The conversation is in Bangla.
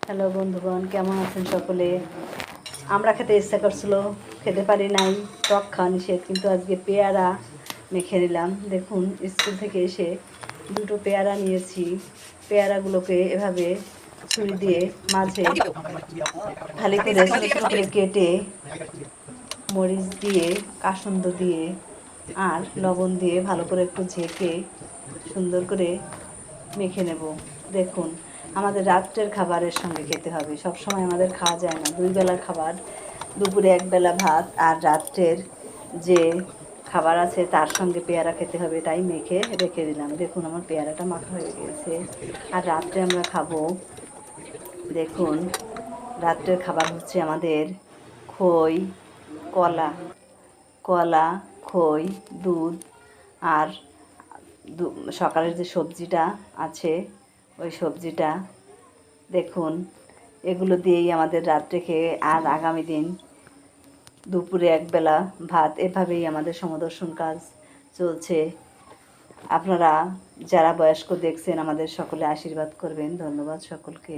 হ্যালো বন্ধুগণ, কেমন আছেন সকলে? আমরা খেতে ইচ্ছা করছিল, খেতে পারি নাই, টক খাওয়া নিষেধ, কিন্তু আজকে পেয়ারা মেখে নিলাম। দেখুন, স্কুল থেকে এসে দুটো পেয়ারা নিয়েছি। পেয়ারাগুলোকে এভাবে ছুরি দিয়ে মাঝে ভালো করে ছোটো ছোটো করে কেটে মরিচ দিয়ে, কাসুন্দ দিয়ে আর লবণ দিয়ে ভালো করে একটু ঝেঁকে সুন্দর করে মেখে নেব। দেখুন, আমাদের রাত্রের খাবারের সঙ্গে খেতে হবে, সব সময় আমাদের খাওয়া যায় না। দুই বেলার খাবার, দুপুরে এক বেলা ভাত আর রাত্রের যে খাবার আছে তার সঙ্গে পেয়ারা খেতে হবে, তাই মেখে রেখে দিলাম। দেখুন, আমার পেয়ারাটা মাখা হয়ে গিয়েছে। আর রাত্রে আমরা খাবো, দেখুন, রাত্রের খাবার হচ্ছে আমাদের খই, কলা, কলা, খই, দুধ আর সকালের যে সবজিটা আছে ওই সবজিটা। দেখুন, এগুলো দিয়েই আমাদের রাত্রে খেয়ে আর আগামী দিন দুপুরে একবেলা ভাত, এভাবেই আমাদের সমদর্শন কাজ চলছে। আপনারা যারা বয়স্ক দেখছেন, আমাদের সকলে আশীর্বাদ করবেন। ধন্যবাদ সকলকে।